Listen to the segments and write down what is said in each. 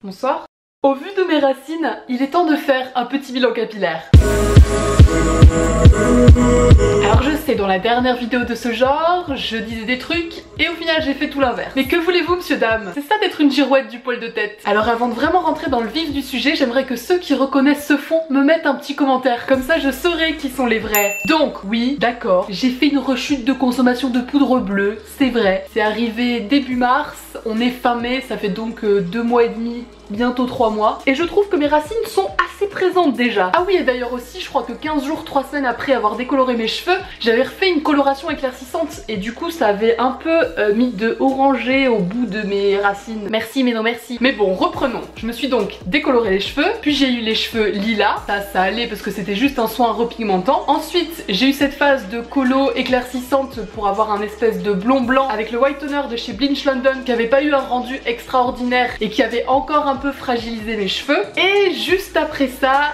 Bonsoir. Au vu de mes racines, il est temps de faire un petit bilan capillaire. Alors je sais, dans la dernière vidéo de ce genre, je disais des trucs et au final j'ai fait tout l'inverse. Mais que voulez-vous monsieur dame? C'est ça d'être une girouette du poil de tête. Alors avant de vraiment rentrer dans le vif du sujet, j'aimerais que ceux qui reconnaissent ce fond me mettent un petit commentaire. Comme ça je saurai qui sont les vrais. Donc oui, d'accord, j'ai fait une rechute de consommation de poudre bleue, c'est vrai. C'est arrivé début mars, on est fin mai, ça fait donc 2 mois et demi, bientôt 3 mois. Et je trouve que mes racines sont assez présentes déjà. Ah oui, et d'ailleurs aussi, je crois que 15 jours, 3 semaines après avoir décoloré mes cheveux, j'avais refait une coloration éclaircissante et du coup ça avait un peu mis de orangé au bout de mes racines. Merci mais non merci. Mais bon, reprenons. Je me suis donc décoloré les cheveux, puis j'ai eu les cheveux lilas. Ça allait parce que c'était juste un soin repigmentant. Ensuite, j'ai eu cette phase de colo éclaircissante pour avoir un espèce de blond blanc avec le white toner de chez Blinch London qui avait pas eu un rendu extraordinaire et qui avait encore un peu fragilisé mes cheveux. Et juste après ça,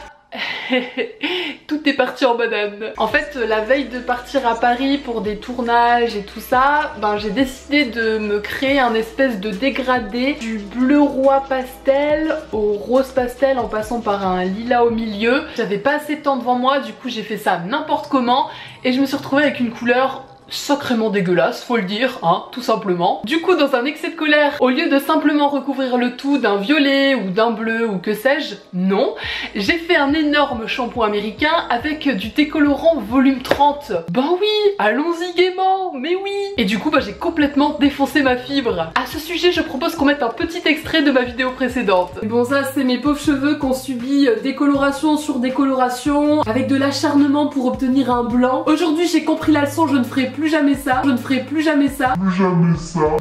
tout est parti en banane. En fait, la veille de partir à Paris pour des tournages et tout ça, j'ai décidé de me créer un espèce de dégradé du bleu roi pastel au rose pastel en passant par un lilas au milieu. J'avais pas assez de temps devant moi, du coup j'ai fait ça n'importe comment et je me suis retrouvée avec une couleur sacrément dégueulasse, faut le dire, hein, tout simplement. Du coup, dans un excès de colère, au lieu de simplement recouvrir le tout d'un violet ou d'un bleu ou que sais-je, non, j'ai fait un énorme shampoing américain avec du décolorant volume 30. Ben oui, allons-y gaiement, mais oui. Et du coup, j'ai complètement défoncé ma fibre. À ce sujet, je propose qu'on mette un petit extrait de ma vidéo précédente. Bon, ça, c'est mes pauvres cheveux qui ont subi décoloration sur décoloration, avec de l'acharnement pour obtenir un blanc. Aujourd'hui, j'ai compris la leçon, je ne ferai plus jamais ça, je ne ferai plus jamais ça.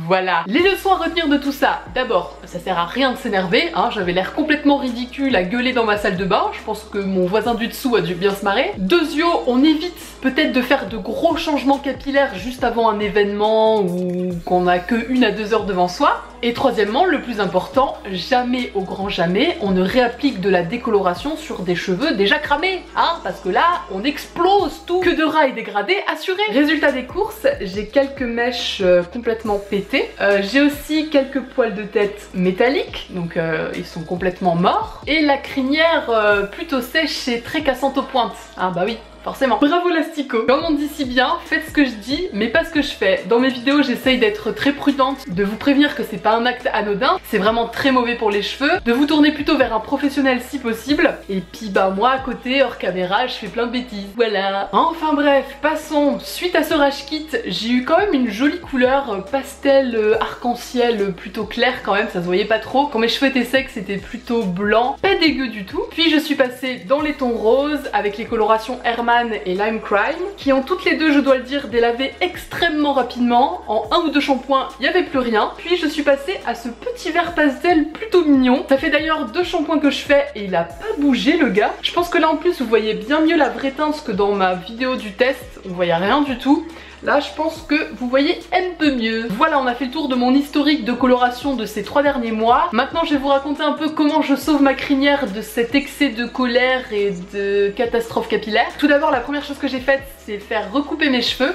Voilà. Les leçons à retenir de tout ça. D'abord, ça sert à rien de s'énerver, hein, j'avais l'air complètement ridicule à gueuler dans ma salle de bain, je pense que mon voisin du dessous a dû bien se marrer. Deuxio, on évite peut-être de faire de gros changements capillaires juste avant un événement ou qu'on a que 1 à 2 heures devant soi. Et troisièmement, le plus important, jamais au grand jamais, on ne réapplique de la décoloration sur des cheveux déjà cramés, hein, parce que là, on explose tout. Que de rails dégradés, assuré. Résultat des courses, j'ai quelques mèches complètement pétées, j'ai aussi quelques poils de tête métalliques, donc ils sont complètement morts, et la crinière plutôt sèche et très cassante aux pointes. Ah bah oui, forcément. Bravo l'astico. Comme on dit si bien, faites ce que je dis, mais pas ce que je fais. Dans mes vidéos, j'essaye d'être très prudente, de vous prévenir que c'est pas un acte anodin, c'est vraiment très mauvais pour les cheveux, de vous tourner plutôt vers un professionnel si possible. Et puis moi à côté, hors caméra, je fais plein de bêtises. Voilà. Enfin bref, passons. Suite à ce rage kit, j'ai eu quand même une jolie couleur pastel arc-en-ciel plutôt clair quand même, ça se voyait pas trop. Quand mes cheveux étaient secs, c'était plutôt blanc, pas dégueu du tout. Puis je suis passée dans les tons roses avec les colorations Herman et Lime Crime, qui ont toutes les deux, je dois le dire, délavé extrêmement rapidement. En 1 ou 2 shampoings, il n'y avait plus rien. Puis je suis passée à ce petit vert pastel plutôt mignon. Ça fait d'ailleurs 2 shampoings que je fais et il a pas bougé le gars. Je pense que là en plus vous voyez bien mieux la vraie teinte que dans ma vidéo du test, on voyait rien du tout. Là, je pense que vous voyez un peu mieux. Voilà, on a fait le tour de mon historique de coloration de ces 3 derniers mois. Maintenant, je vais vous raconter un peu comment je sauve ma crinière de cet excès de colère et de catastrophe capillaire. Tout d'abord, la première chose que j'ai faite, c'est faire recouper mes cheveux.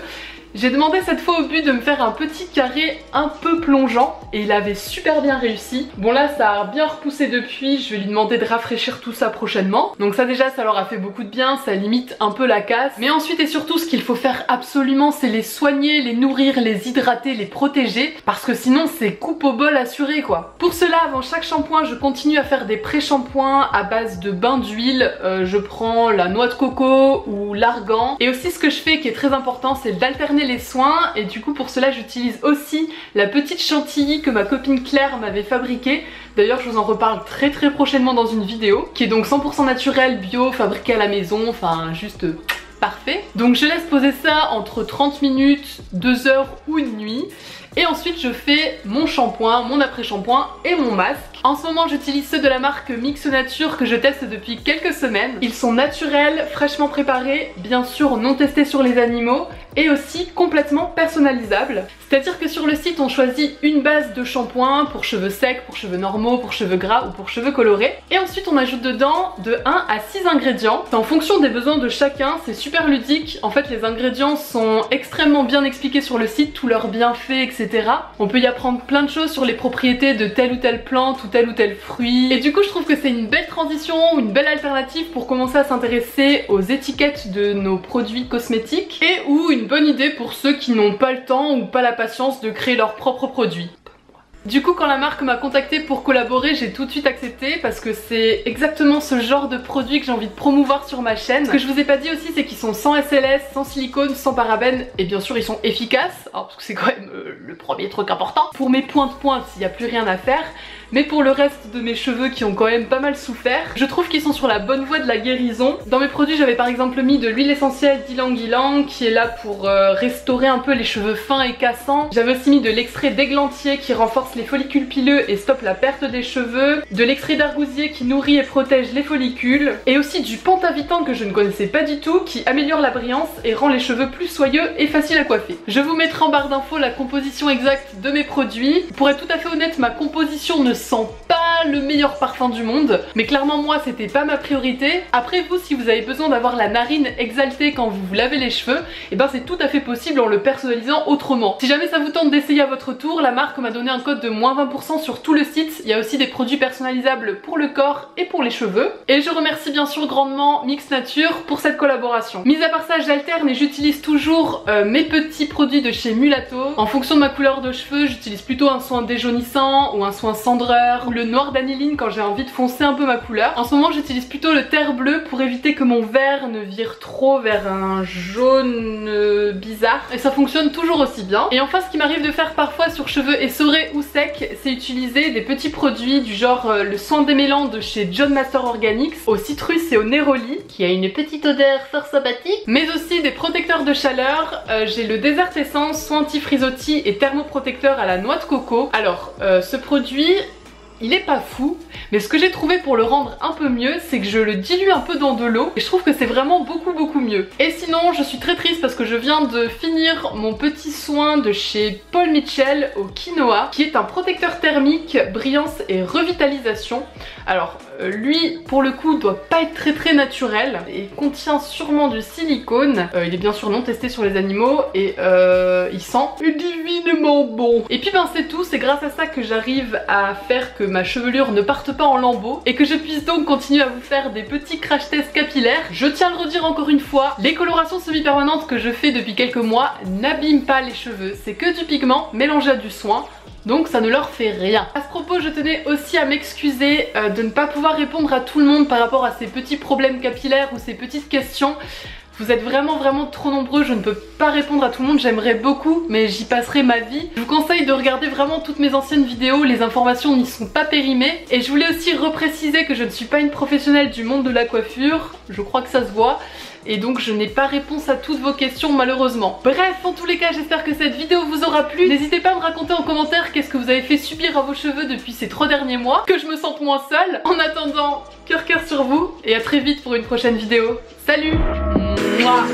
J'ai demandé cette fois au but de me faire un petit carré un peu plongeant et il avait super bien réussi. Bon là ça a bien repoussé depuis, je vais lui demander de rafraîchir tout ça prochainement. Donc ça déjà ça leur a fait beaucoup de bien, ça limite un peu la casse. Mais ensuite et surtout ce qu'il faut faire absolument c'est les soigner, les nourrir, les hydrater, les protéger. Parce que sinon c'est coupe au bol assuré quoi. Pour cela avant chaque shampoing je continue à faire des pré-shampoings à base de bain d'huile. Je prends la noix de coco ou l'argan. Et aussi ce que je fais qui est très important c'est d'alterner les soins et du coup pour cela j'utilise aussi la petite chantilly que ma copine Claire m'avait fabriquée. D'ailleurs je vous en reparle très prochainement dans une vidéo qui est donc 100% naturelle, bio, fabriquée à la maison, enfin juste parfait. Donc je laisse poser ça entre 30 minutes, 2 heures ou une nuit. Et ensuite je fais mon shampoing, mon après-shampoing et mon masque. En ce moment j'utilise ceux de la marque Mix Nature que je teste depuis quelques semaines. Ils sont naturels, fraîchement préparés, bien sûr non testés sur les animaux et aussi complètement personnalisables. C'est-à-dire que sur le site on choisit une base de shampoing pour cheveux secs, pour cheveux normaux, pour cheveux gras ou pour cheveux colorés. Et ensuite on ajoute dedans de 1 à 6 ingrédients. C'est en fonction des besoins de chacun, c'est super ludique. En fait les ingrédients sont extrêmement bien expliqués sur le site, tous leurs bienfaits etc. etc. On peut y apprendre plein de choses sur les propriétés de telle ou telle plante ou tel fruit. Et du coup je trouve que c'est une belle transition, une belle alternative pour commencer à s'intéresser aux étiquettes de nos produits cosmétiques et ou une bonne idée pour ceux qui n'ont pas le temps ou pas la patience de créer leurs propres produits. Du coup quand la marque m'a contacté pour collaborer, j'ai tout de suite accepté parce que c'est exactement ce genre de produit que j'ai envie de promouvoir sur ma chaîne. Ce que je vous ai pas dit aussi c'est qu'ils sont sans SLS, sans silicone, sans parabènes et bien sûr ils sont efficaces, alors parce que c'est quand même le premier truc important. Pour mes points de pointe, il n'y a plus rien à faire. Mais pour le reste de mes cheveux qui ont quand même pas mal souffert, je trouve qu'ils sont sur la bonne voie de la guérison. Dans mes produits j'avais par exemple mis de l'huile essentielle d'ylang ylang qui est là pour restaurer un peu les cheveux fins et cassants. J'avais aussi mis de l'extrait d'églantier qui renforce les follicules pileux et stoppe la perte des cheveux, de l'extrait d'argousier qui nourrit et protège les follicules, et aussi du pentavitan que je ne connaissais pas du tout qui améliore la brillance et rend les cheveux plus soyeux et faciles à coiffer. Je vous mettrai en barre d'infos la composition exacte de mes produits. Pour être tout à fait honnête, ma composition ne sent pas le meilleur parfum du monde, mais clairement moi c'était pas ma priorité. Après vous, si vous avez besoin d'avoir la narine exaltée quand vous vous lavez les cheveux, et ben c'est tout à fait possible en le personnalisant autrement. Si jamais ça vous tente d'essayer à votre tour, la marque m'a donné un code de moins 20% sur tout le site. Il y a aussi des produits personnalisables pour le corps et pour les cheveux. Et je remercie bien sûr grandement Mix Nature pour cette collaboration. Mis à part ça, j'alterne et j'utilise toujours mes petits produits de chez Mulato. En fonction de ma couleur de cheveux, j'utilise plutôt un soin déjaunissant ou un soin cendreur ou le noir d'aniline quand j'ai envie de foncer un peu ma couleur. En ce moment j'utilise plutôt le terre bleu pour éviter que mon vert ne vire trop vers un jaune bizarre, et ça fonctionne toujours aussi bien. Et enfin ce qui m'arrive de faire parfois sur cheveux essorés ou secs, c'est utiliser des petits produits du genre le soin démêlant de chez John Master Organics au citrus et au néroli qui a une petite odeur fort sympathique, mais aussi des protecteurs de chaleur. J'ai le Desert Essence, soin anti-frisottis et thermoprotecteur à la noix de coco. Alors ce produit il est pas fou, mais ce que j'ai trouvé pour le rendre un peu mieux, c'est que je le dilue un peu dans de l'eau et je trouve que c'est vraiment beaucoup mieux. Et sinon je suis très triste parce que je viens de finir mon petit soin de chez Paul Mitchell au quinoa, qui est un protecteur thermique, brillance et revitalisation. Alors lui pour le coup doit pas être très naturel et contient sûrement du silicone. Il est bien sûr non testé sur les animaux et il sent divinement bon. Et puis ben c'est tout, c'est grâce à ça que j'arrive à faire que ma chevelure ne parte pas en lambeaux et que je puisse donc continuer à vous faire des petits crash tests capillaires. Je tiens à le redire encore une fois, les colorations semi-permanentes que je fais depuis quelques mois n'abîment pas les cheveux, c'est que du pigment mélangé à du soin. Donc ça ne leur fait rien. À ce propos, je tenais aussi à m'excuser de ne pas pouvoir répondre à tout le monde par rapport à ces petits problèmes capillaires ou ces petites questions. Vous êtes vraiment trop nombreux, je ne peux pas répondre à tout le monde, j'aimerais beaucoup, mais j'y passerai ma vie. Je vous conseille de regarder vraiment toutes mes anciennes vidéos, les informations n'y sont pas périmées. Et je voulais aussi repréciser que je ne suis pas une professionnelle du monde de la coiffure, je crois que ça se voit. Et donc je n'ai pas réponse à toutes vos questions malheureusement. Bref, en tous les cas j'espère que cette vidéo vous aura plu. N'hésitez pas à me raconter en commentaire qu'est-ce que vous avez fait subir à vos cheveux depuis ces 3 derniers mois, que je me sente moins seule. En attendant, cœur sur vous et à très vite pour une prochaine vidéo. Salut. Mouah.